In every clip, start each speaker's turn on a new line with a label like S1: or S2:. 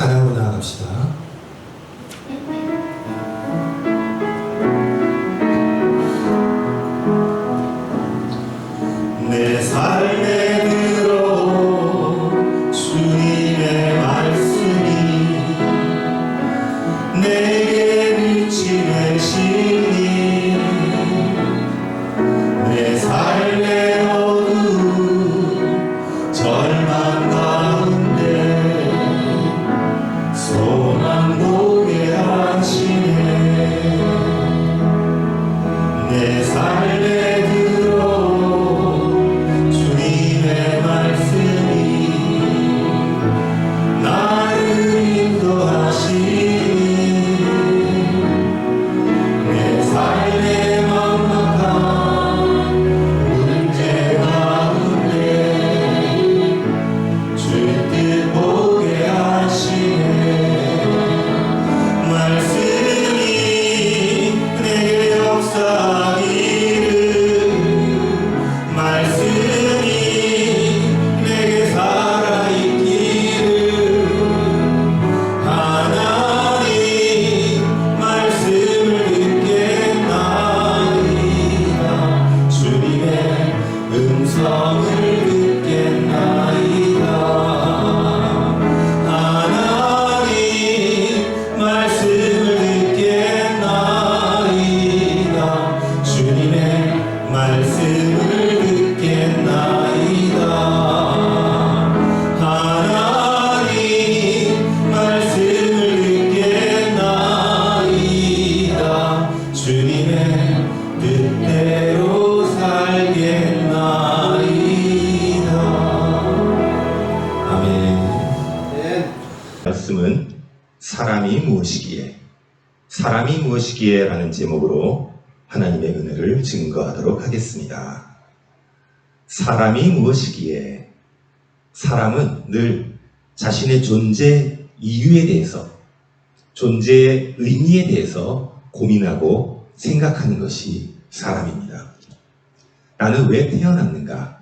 S1: 찬양으로 나아갑시다.
S2: 내 삶에 들어온 주님의 말씀이 내게 비치는 진리, 내 삶의 어두운 절망 가운데 소망 보게 하시네. 내 삶에 들어온 주님의 말씀이 나를 인도하시니 내 삶의 막막한 문제 가운데 주 뜻 보게 하시네. 말씀이 내게 역사하기를, 말씀이 내게 살아있기를, 하나님 말씀을 듣겠나이다. 주님의 음성을 듣겠나이다. 하나님 말씀을 듣겠나이다. 주님의 말씀을 듣겠나이다. 하나님 말씀을 듣겠나이다. 주님의 뜻대로 살겠나이다. 아멘. 말씀은 사람이 무엇이기에, 사람이 무엇이기에 라는 제목으로 하나님의 은혜를 증거하도록 하겠습니다. 사람이 무엇이기에. 사람은 늘 자신의 존재 이유에 대해서, 존재의 의미에 대해서 고민하고 생각하는 것이 사람입니다. 나는 왜 태어났는가?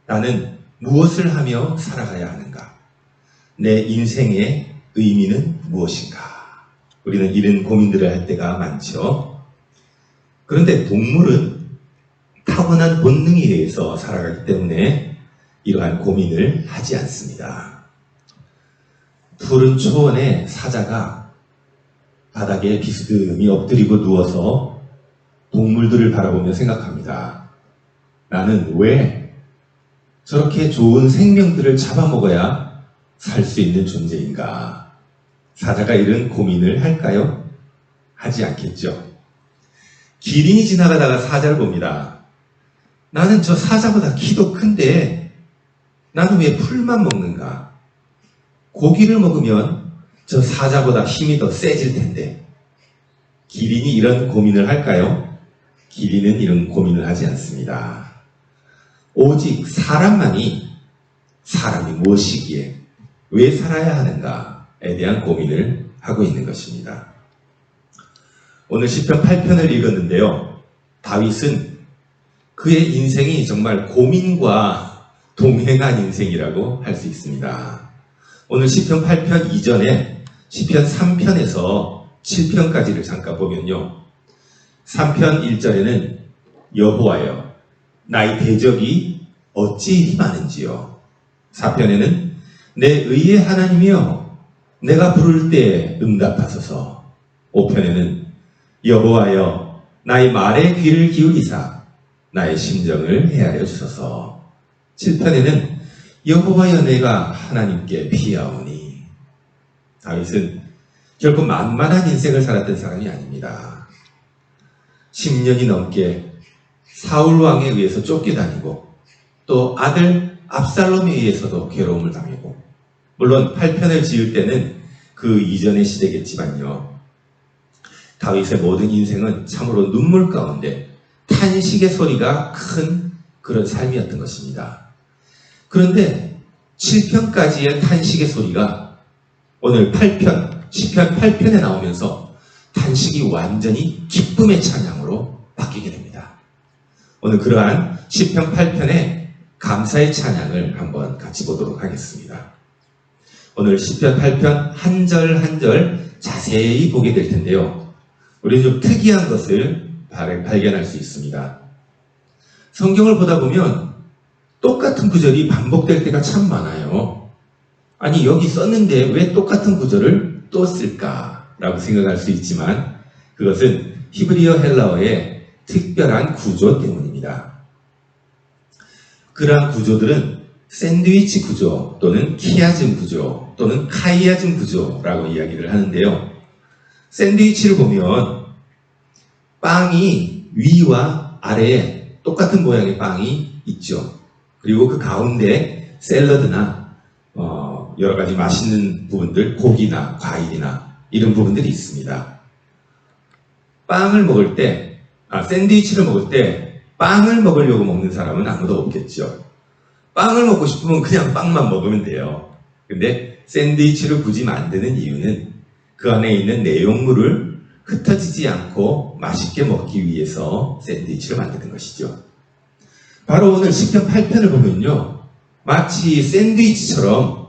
S2: 나는 무엇을 하며 살아가야 하는가? 내 인생의 의미는 무엇인가? 우리는 이런 고민들을 할 때가 많죠. 그런데 동물은 타고난 본능에 의해서 살아가기 때문에 이러한 고민을 하지 않습니다. 푸른 초원에 사자가 바닥에 비스듬히 엎드리고 누워서 동물들을 바라보며 생각합니다. 나는 왜 저렇게 좋은 생명들을 잡아먹어야 살 수 있는 존재인가? 사자가 이런 고민을 할까요? 하지 않겠죠. 기린이 지나가다가 사자를 봅니다. 나는 저 사자보다 키도 큰데 나는 왜 풀만 먹는가? 고기를 먹으면 저 사자보다 힘이 더 세질 텐데. 기린이 이런 고민을 할까요? 기린은 이런 고민을 하지 않습니다. 오직 사람만이 사람이 무엇이기에, 왜 살아야 하는가에 대한 고민을 하고 있는 것입니다. 오늘 시편 8편을 읽었는데요. 다윗은 그의 인생이 정말 고민과 동행한 인생이라고 할 수 있습니다. 오늘 시편 8편 이전에 시편 3편에서 7편까지를 잠깐 보면요. 3편 1절에는 여호와여 나의 대적이 어찌 이리 많은지요. 4편에는 내 의의 하나님이여 내가 부를 때 응답하소서. 5편에는 여호와여 나의 말에 귀를 기울이사 나의 심정을 헤아려 주소서. 7편에는 여호와여 내가 하나님께 피하오니. 다윗은 결코 만만한 인생을 살았던 사람이 아닙니다. 10년이 넘게 사울 왕에 의해서 쫓겨다니고 또 아들 압살롬에 의해서도 괴로움을 당하고, 물론 8편을 지을 때는 그 이전의 시대겠지만요. 다윗의 모든 인생은 참으로 눈물 가운데 탄식의 소리가 큰 그런 삶이었던 것입니다. 그런데 7편까지의 탄식의 소리가 오늘 8편, 10편 8편에 나오면서 탄식이 완전히 기쁨의 찬양으로 바뀌게 됩니다. 오늘 그러한 시편 8편의 감사의 찬양을 한번 같이 보도록 하겠습니다. 오늘 시편 8편 한 절 한 절 자세히 보게 될 텐데요. 우리는 좀 특이한 것을 발견할 수 있습니다. 성경을 보다 보면 똑같은 구절이 반복될 때가 참 많아요. 아니, 여기 썼는데 왜 똑같은 구절을 또 쓸까라고 생각할 수 있지만 그것은 히브리어 헬라어의 특별한 구조 때문입니다. 그러한 구조들은 샌드위치 구조 또는 키아즘 구조 또는 카이아즘 구조라고 이야기를 하는데요. 샌드위치를 보면 빵이 위와 아래에 똑같은 모양의 빵이 있죠. 그리고 그 가운데 샐러드나 여러 가지 맛있는 부분들, 고기나 과일이나 이런 부분들이 있습니다. 샌드위치를 먹을 때 빵을 먹으려고 먹는 사람은 아무도 없겠죠. 빵을 먹고 싶으면 그냥 빵만 먹으면 돼요. 근데 샌드위치를 굳이 만드는 이유는 그 안에 있는 내용물을 흩어지지 않고 맛있게 먹기 위해서 샌드위치를 만드는 것이죠. 바로 오늘 시편 8편을 보면요. 마치 샌드위치처럼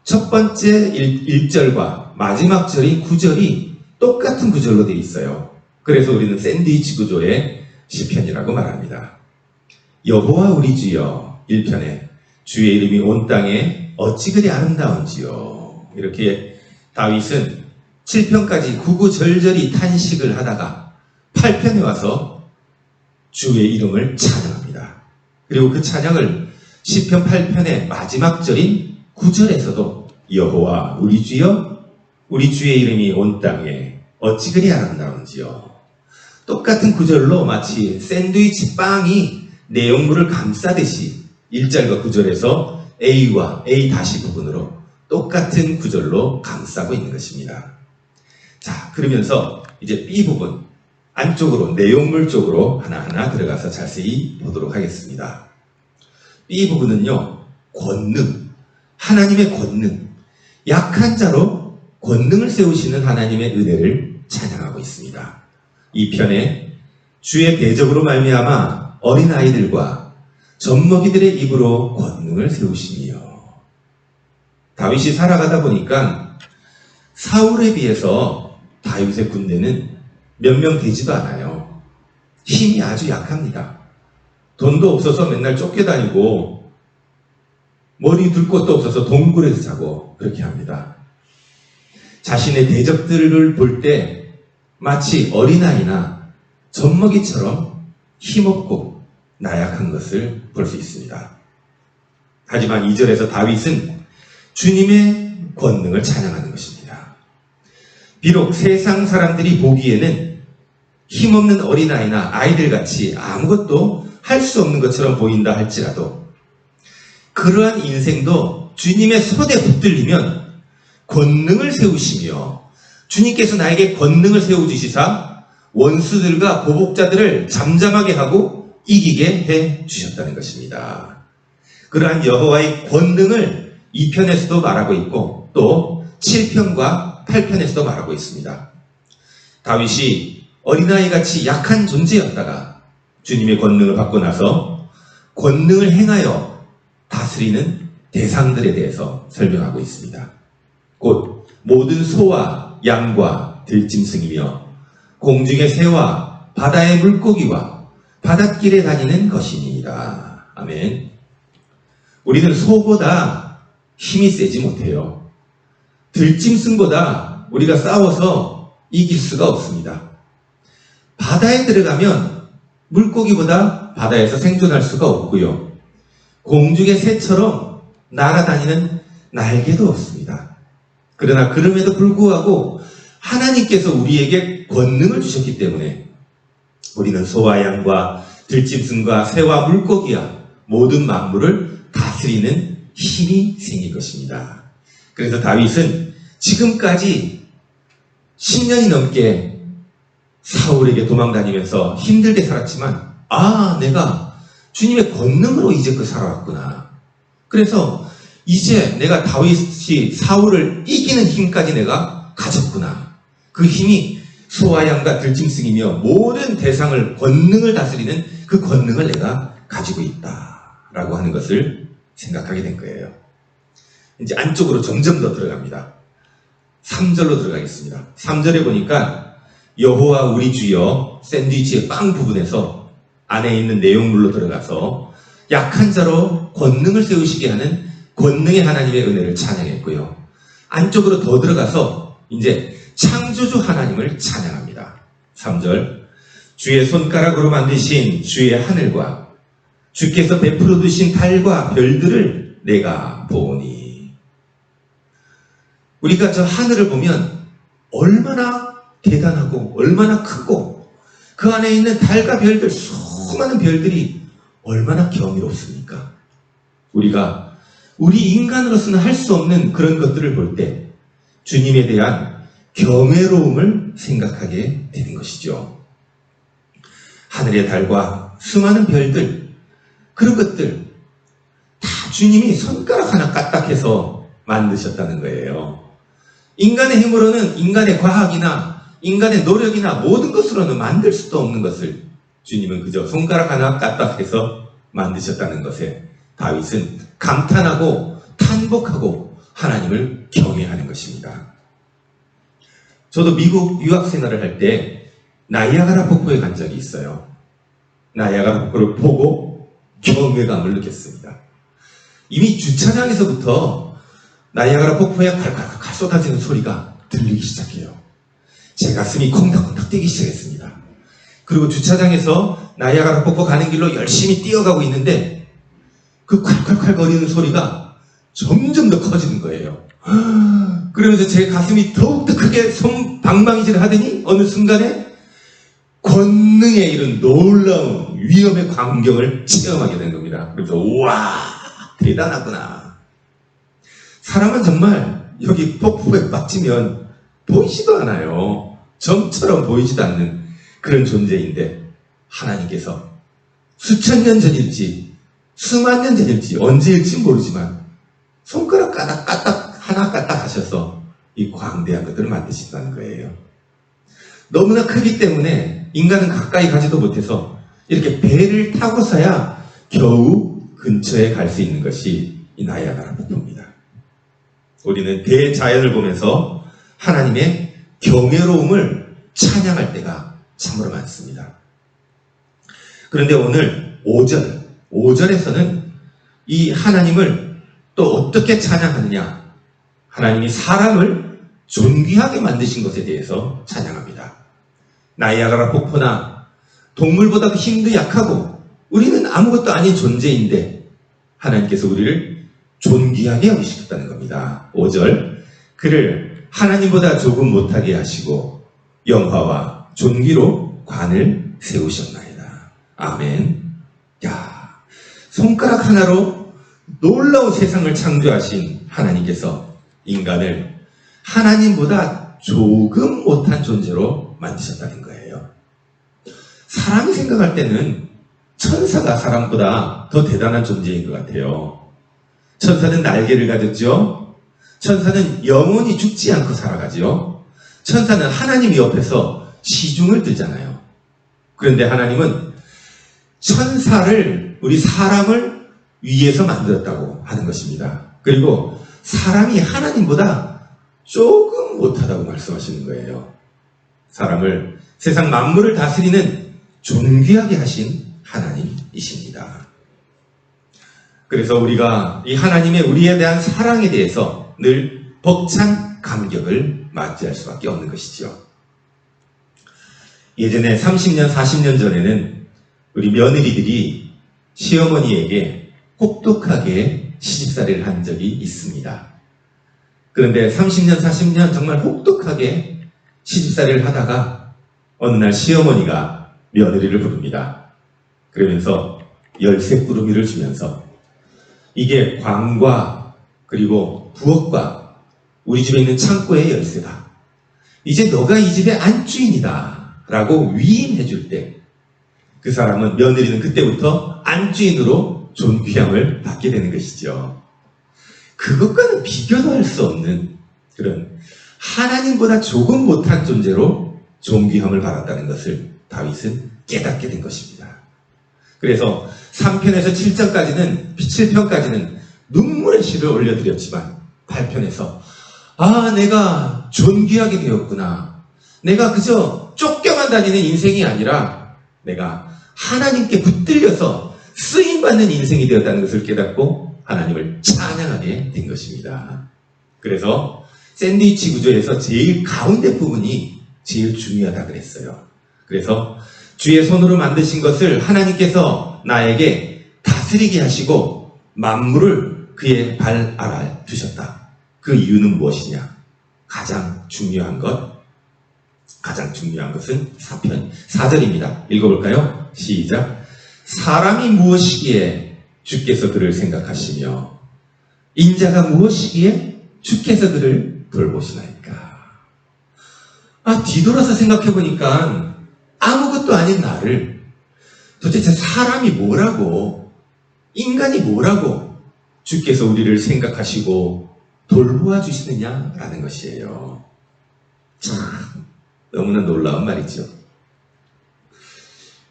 S2: 첫 번째 1절과 마지막 절인 9절이 똑같은 구절로 되어 있어요. 그래서 우리는 샌드위치 구조의 시편이라고 말합니다. 여호와 우리 주여 1편에 주의 이름이 온 땅에 어찌 그리 아름다운지요. 이렇게 다윗은 7편까지 구구절절히 탄식을 하다가 8편에 와서 주의 이름을 찬양합니다. 그리고 그 찬양을 시편 8편의 마지막 절인 9절에서도 여호와 우리 주여 우리 주의 이름이 온 땅에 어찌 그리 아름다운지요. 똑같은 구절로 마치 샌드위치 빵이 내용물을 감싸듯이 1절과 9절에서 A와 A 다시 부분으로 똑같은 구절로 감싸고 있는 것입니다. 자, 그러면서 이제 B 부분 안쪽으로 내용물 쪽으로 하나하나 들어가서 자세히 보도록 하겠습니다. B 부분은요, 권능, 하나님의 권능, 약한 자로 권능을 세우시는 하나님의 은혜를 찬양하고 있습니다. 이 편에 주의 대적으로 말미암아 어린아이들과 젖먹이들의 입으로 권능을 세우시며, 다윗이 살아가다 보니까 사울에 비해서 다윗의 군대는 몇 명 되지도 않아요. 힘이 아주 약합니다. 돈도 없어서 맨날 쫓겨다니고 머리 둘 곳도 없어서 동굴에서 자고 그렇게 합니다. 자신의 대적들을 볼 때 마치 어린아이나 젖먹이처럼 힘없고 나약한 것을 볼 수 있습니다. 하지만 2절에서 다윗은 주님의 권능을 찬양하는 것입니다. 비록 세상 사람들이 보기에는 힘없는 어린아이나 아이들같이 아무것도 할 수 없는 것처럼 보인다 할지라도 그러한 인생도 주님의 손에 붙들리면 권능을 세우시며, 주님께서 나에게 권능을 세워주시사 원수들과 보복자들을 잠잠하게 하고 이기게 해 주셨다는 것입니다. 그러한 여호와의 권능을 2편에서도 말하고 있고 또 7편과 8편에서도 말하고 있습니다. 다윗이 어린아이같이 약한 존재였다가 주님의 권능을 받고 나서 권능을 행하여 다스리는 대상들에 대해서 설명하고 있습니다. 곧 모든 소와 양과 들짐승이며 공중의 새와 바다의 물고기와 바닷길에 다니는 것이니이다. 아멘. 우리는 소보다 힘이 세지 못해요. 들짐승보다 우리가 싸워서 이길 수가 없습니다. 바다에 들어가면 물고기보다 바다에서 생존할 수가 없고요. 공중의 새처럼 날아다니는 날개도 없습니다. 그러나 그럼에도 불구하고 하나님께서 우리에게 권능을 주셨기 때문에 우리는 소와 양과 들짐승과 새와 물고기와 모든 만물을 다스리는 힘이 생길 것입니다. 그래서 다윗은 지금까지 10년이 넘게 사울에게 도망다니면서 힘들게 살았지만 내가 주님의 권능으로 이제껏 살아왔구나. 그래서 이제 내가 다윗이 사울을 이기는 힘까지 내가 가졌구나. 그 힘이 소와 양과 들짐승이며 모든 대상을 권능을 다스리는 그 권능을 내가 가지고 있다라고 하는 것을 생각하게 된 거예요. 이제 안쪽으로 점점 더 들어갑니다. 3절로 들어가겠습니다. 3절에 보니까 여호와 우리 주여 샌드위치의 빵 부분에서 안에 있는 내용물로 들어가서 약한 자로 권능을 세우시게 하는 권능의 하나님의 은혜를 찬양했고요. 안쪽으로 더 들어가서 이제 창조주 하나님을 찬양합니다. 3절 주의 손가락으로 만드신 주의 하늘과 주께서 베풀어 두신 달과 별들을 내가 보니. 우리가 저 하늘을 보면 얼마나 대단하고 얼마나 크고 그 안에 있는 달과 별들, 수많은 별들이 얼마나 경이롭습니까? 우리가 우리 인간으로서는 할 수 없는 그런 것들을 볼 때 주님에 대한 경외로움을 생각하게 되는 것이죠. 하늘의 달과 수많은 별들, 그런 것들 다 주님이 손가락 하나 까딱해서 만드셨다는 거예요. 인간의 힘으로는, 인간의 과학이나 인간의 노력이나 모든 것으로는 만들 수도 없는 것을 주님은 그저 손가락 하나 까딱해서 만드셨다는 것에 다윗은 감탄하고 탄복하고 하나님을 경외하는 것입니다. 저도 미국 유학 생활을 할 때 나이아가라 폭포에 간 적이 있어요. 나이아가라 폭포를 보고 경외감을 느꼈습니다. 이미 주차장에서부터 나이아가라 폭포에 칼칼칼 쏟아지는 소리가 들리기 시작해요. 제 가슴이 콩닥콩닥 뛰기 시작했습니다. 그리고 주차장에서 나이아가라 폭포 가는 길로 열심히 뛰어가고 있는데 그 콸콸콸 거리는 소리가 점점 더 커지는 거예요. 그러면서 제 가슴이 더욱더 크게 방망이질을 하더니 어느 순간에 권능의 이런 놀라운 위험의 광경을 체험하게 된 겁니다. 그래서 우와 대단하구나. 사람은 정말 여기 폭포에 빠지면 보이지도 않아요. 점처럼 보이지도 않는 그런 존재인데 하나님께서 수천 년 전일지 수만 년 전일지 언제일지 모르지만 손가락 까딱 하나 까딱 하셔서 이 광대한 것들을 만드신다는 거예요. 너무나 크기 때문에 인간은 가까이 가지도 못해서 이렇게 배를 타고서야 겨우 근처에 갈 수 있는 것이 이 나이아가라 폭포입니다. 우리는 대자연을 보면서 하나님의 경외로움을 찬양할 때가 참으로 많습니다. 그런데 오늘 5절에서는 이 하나님을 또 어떻게 찬양하느냐, 하나님이 사람을 존귀하게 만드신 것에 대해서 찬양합니다. 나이아가라 폭포나 동물보다도 힘도 약하고 우리는 아무것도 아닌 존재인데 하나님께서 우리를 존귀하게 여기셨다는 겁니다. 5절 그를 하나님보다 조금 못하게 하시고 영화와 존귀로 관을 세우셨나이다. 아멘. 야, 손가락 하나로 놀라운 세상을 창조하신 하나님께서 인간을 하나님보다 조금 못한 존재로 만드셨다는 거예요. 사람이 생각할 때는 천사가 사람보다 더 대단한 존재인 것 같아요. 천사는 날개를 가졌죠. 천사는 영원히 죽지 않고 살아가죠. 천사는 하나님 옆에서 시중을 들잖아요. 그런데 하나님은 천사를, 우리 사람을 위에서 만들었다고 하는 것입니다. 그리고 사람이 하나님보다 조금 못하다고 말씀하시는 거예요. 사람을, 세상 만물을 다스리는 존귀하게 하신 하나님이십니다. 그래서 우리가 이 하나님의 우리에 대한 사랑에 대해서 늘 벅찬 감격을 맞이할 수밖에 없는 것이죠. 예전에 30년, 40년 전에는 우리 며느리들이 시어머니에게 혹독하게 시집살이를 한 적이 있습니다. 그런데 30년, 40년 정말 혹독하게 시집살이를 하다가 어느 날 시어머니가 며느리를 부릅니다. 그러면서 열쇠꾸러미를 주면서 이게 광과 그리고 부엌과 우리 집에 있는 창고의 열쇠다. 이제 너가 이 집의 안주인이다 라고 위임해 줄 때 그 사람은, 며느리는 그때부터 안주인으로 존귀함을 받게 되는 것이죠. 그것과는 비교도 할 수 없는 그런 하나님보다 조금 못한 존재로 존귀함을 받았다는 것을 다윗은 깨닫게 된 것입니다. 그래서 3편에서 7편까지는 눈물의 시를 올려드렸지만 발편해서 아, 내가 존귀하게 되었구나. 내가 그저 쫓겨만 다니는 인생이 아니라 내가 하나님께 붙들려서 쓰임받는 인생이 되었다는 것을 깨닫고 하나님을 찬양하게 된 것입니다. 그래서 샌드위치 구조에서 제일 가운데 부분이 제일 중요하다 그랬어요. 그래서 주의 손으로 만드신 것을 하나님께서 나에게 다스리게 하시고 만물을 그의 발 아래 두셨다. 그 이유는 무엇이냐? 가장 중요한 것은 4절입니다. 읽어볼까요? 시작. 사람이 무엇이기에 주께서 그를 생각하시며 인자가 무엇이기에 주께서 그를 돌보시나이까. 뒤돌아서 생각해보니까 아무것도 아닌 나를 도대체 사람이 뭐라고, 인간이 뭐라고 주께서 우리를 생각하시고 돌보아 주시느냐라는 것이에요. 참 너무나 놀라운 말이죠.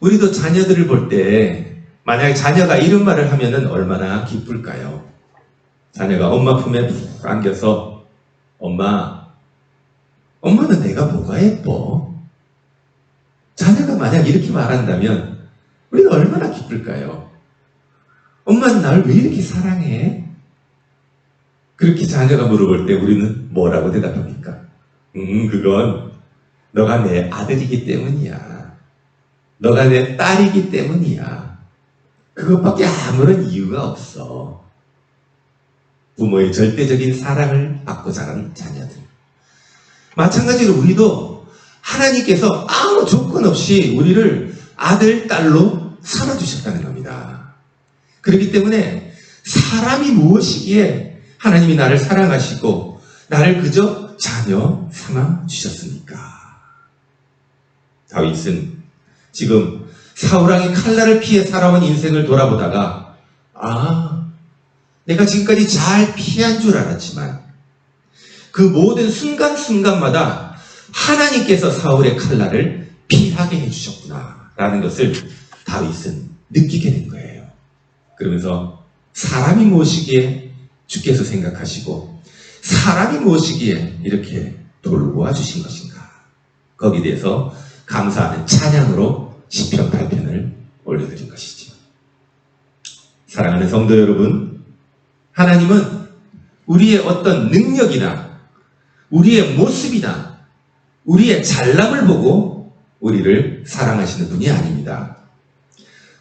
S2: 우리도 자녀들을 볼 때 만약 자녀가 이런 말을 하면은 얼마나 기쁠까요? 자녀가 엄마 품에 푹 안겨서 엄마는 내가 뭐가 예뻐? 자녀가 만약 이렇게 말한다면 우리는 얼마나 기쁠까요? 엄마는 나를 왜 이렇게 사랑해? 그렇게 자녀가 물어볼 때 우리는 뭐라고 대답합니까? 그건 너가 내 아들이기 때문이야. 너가 내 딸이기 때문이야. 그것밖에 아무런 이유가 없어. 부모의 절대적인 사랑을 받고 자란 자녀들. 마찬가지로 우리도 하나님께서 아무 조건 없이 우리를 아들, 딸로 삼아주셨다는 겁니다. 그렇기 때문에 사람이 무엇이기에 하나님이 나를 사랑하시고 나를 그저 자녀 삼아주셨습니까? 다윗은 지금 사울왕의 칼날을 피해 살아온 인생을 돌아보다가 내가 지금까지 잘 피한 줄 알았지만 그 모든 순간순간마다 하나님께서 사울의 칼날을 피하게 해주셨구나 라는 것을 다윗은 느끼게 된 거예요. 그러면서 사람이 무엇이기에 주께서 생각하시고 사람이 무엇이기에 이렇게 돌보아 주신 것인가, 거기에 대해서 감사하는 찬양으로 시편 8편을 올려드린 것이죠. 사랑하는 성도 여러분, 하나님은 우리의 어떤 능력이나 우리의 모습이나 우리의 잘남을 보고 우리를 사랑하시는 분이 아닙니다.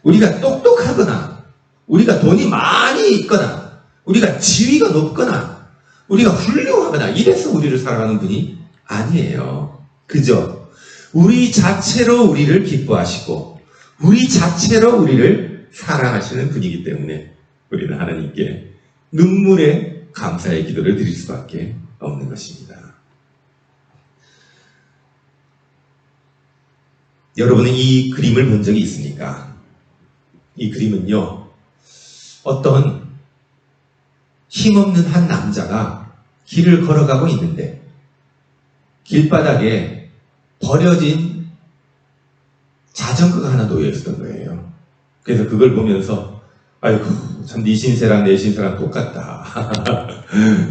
S2: 우리가 똑똑하거나 우리가 돈이 많이 있거나 우리가 지위가 높거나 우리가 훌륭하거나 이래서 우리를 사랑하는 분이 아니에요. 그저 우리 자체로 우리를 기뻐하시고 우리 자체로 우리를 사랑하시는 분이기 때문에 우리는 하나님께 눈물의 감사의 기도를 드릴 수밖에 없는 것입니다. 여러분은 이 그림을 본 적이 있습니까? 이 그림은요, 어떤 힘없는 한 남자가 길을 걸어가고 있는데 길바닥에 버려진 자전거가 하나 놓여 있었던 거예요. 그래서 그걸 보면서 아이고 참 네 신세랑 내 신세랑 똑같다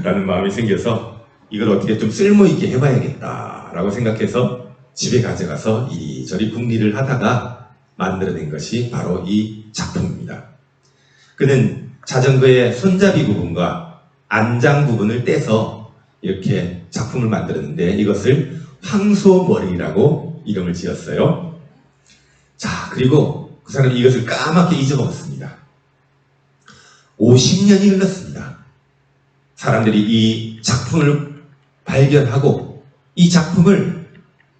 S2: 라는 마음이 생겨서 이걸 어떻게 좀 쓸모있게 해봐야겠다 라고 생각해서 집에 가져가서 이리저리 궁리를 하다가 만들어낸 것이 바로 이 작품입니다. 그는 자전거의 손잡이 부분과 안장 부분을 떼서 이렇게 작품을 만들었는데 이것을 황소머리라고 이름을 지었어요. 자, 그리고 그 사람이 이것을 까맣게 잊어먹었습니다. 50년이 흘렀습니다. 사람들이 이 작품을 발견하고 이 작품을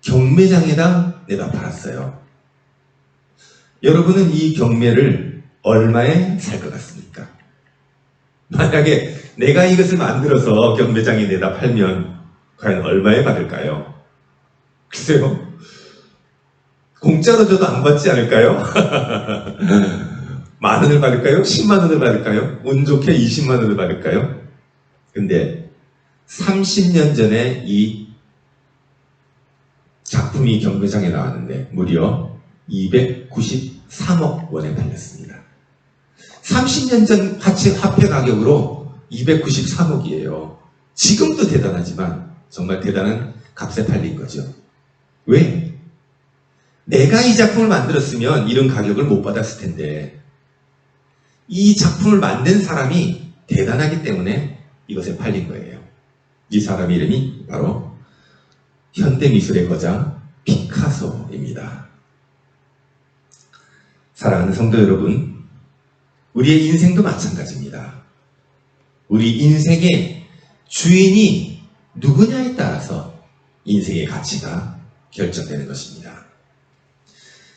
S2: 경매장에다 내다 팔았어요. 여러분은 이 경매를 얼마에 살 것 같습니까? 만약에 내가 이것을 만들어서 경매장에 내다 팔면 과연 얼마에 받을까요? 글쎄요. 공짜로 줘도 안 받지 않을까요? 10,000원을 받을까요? 100,000원을 받을까요? 운 좋게 200,000원을 받을까요? 근데 30년 전에 이 작품이 경매장에 나왔는데 무려 293억 원에 팔렸습니다. 30년 전 화폐 가격으로 293억이에요. 지금도 대단하지만 정말 대단한 값에 팔린 거죠. 왜? 내가 이 작품을 만들었으면 이런 가격을 못 받았을 텐데 이 작품을 만든 사람이 대단하기 때문에 이것에 팔린 거예요. 이 사람 이름이 바로 현대미술의 거장 피카소입니다. 사랑하는 성도 여러분, 우리의 인생도 마찬가지입니다. 우리 인생의 주인이 누구냐에 따라서 인생의 가치가 결정되는 것입니다.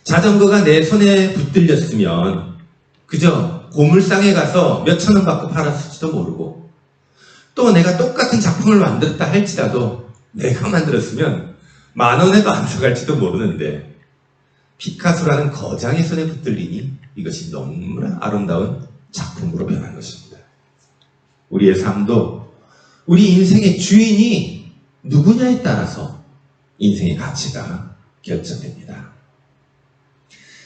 S2: 자전거가 내 손에 붙들렸으면 그저 고물상에 가서 몇천 원 받고 팔았을지도 모르고, 또 내가 똑같은 작품을 만들었다 할지라도 내가 만들었으면 만 원에도 안 사갈지도 모르는데 피카소라는 거장의 손에 붙들리니 이것이 너무나 아름다운 작품으로 변한 것입니다. 우리의 삶도 우리 인생의 주인이 누구냐에 따라서 인생의 가치가 결정됩니다.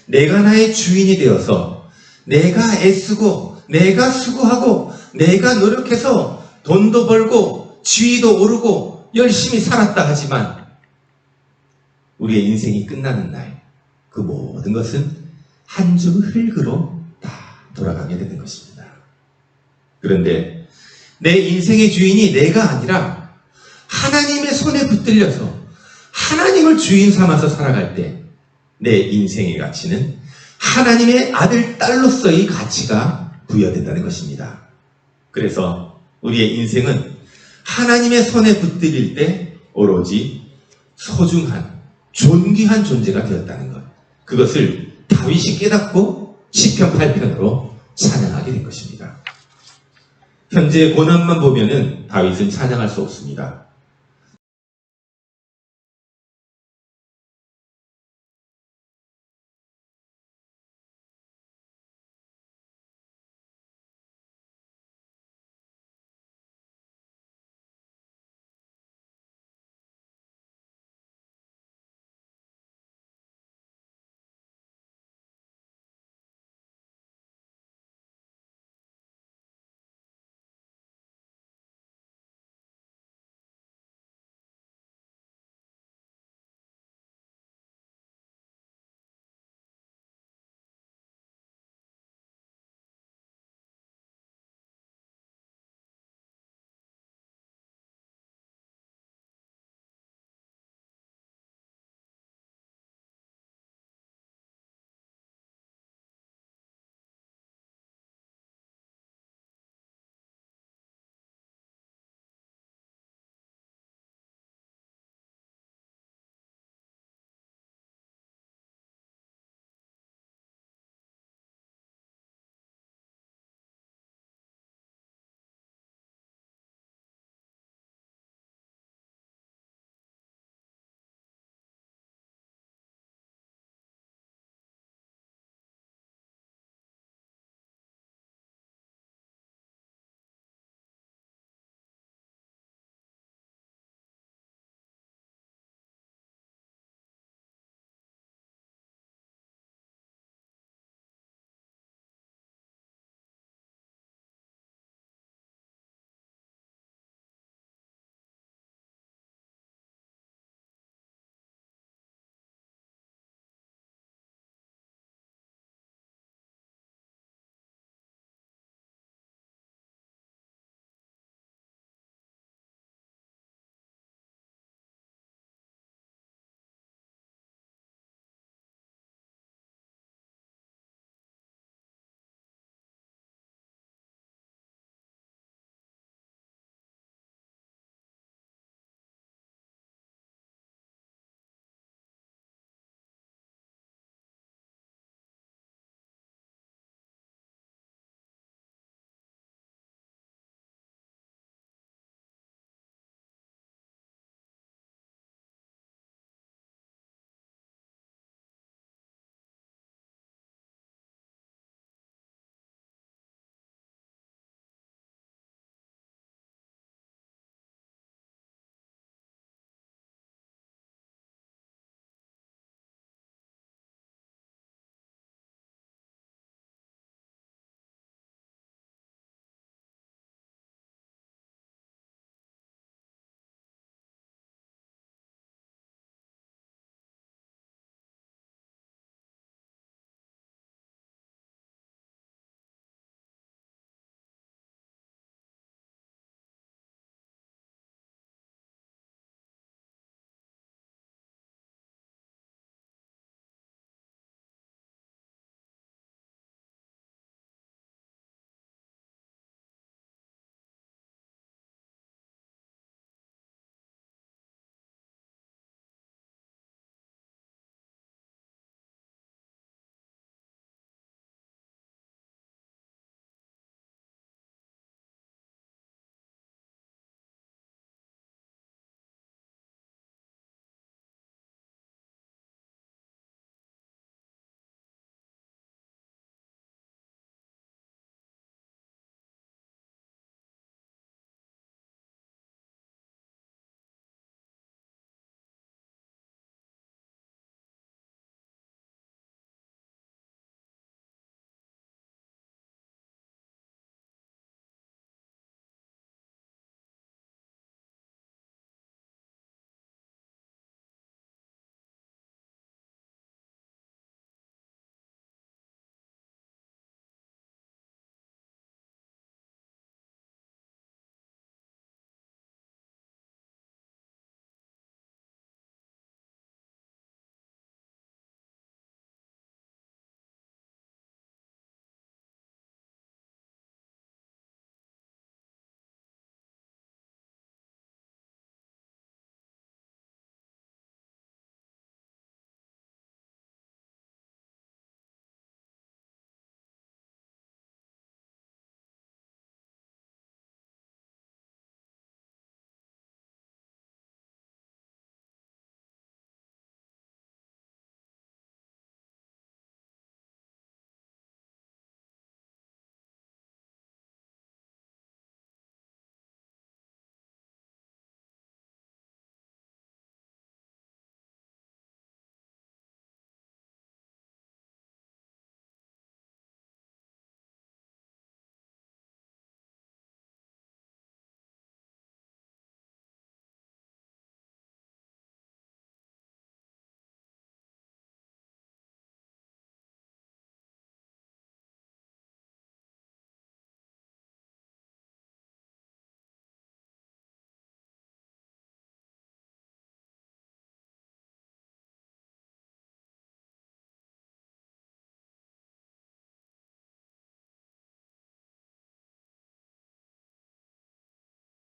S2: 내가 나의 주인이 되어서 내가 애쓰고 내가 수고하고 내가 노력해서 돈도 벌고 지위도 오르고 열심히 살았다 하지만 우리의 인생이 끝나는 날 그 모든 것은 한 줌 흙으로 다 돌아가게 되는 것입니다. 그런데 내 인생의 주인이 내가 아니라 하나님의 손에 붙들려서 하나님을 주인 삼아서 살아갈 때 내 인생의 가치는 하나님의 아들, 딸로서의 가치가 부여된다는 것입니다. 그래서 우리의 인생은 하나님의 손에 붙들릴 때 오로지 소중한, 존귀한 존재가 되었다는 것. 그것을 다윗이 깨닫고 시편 8편으로 찬양하게 된 것입니다. 현재의 고난만 보면은 다윗은 찬양할 수 없습니다.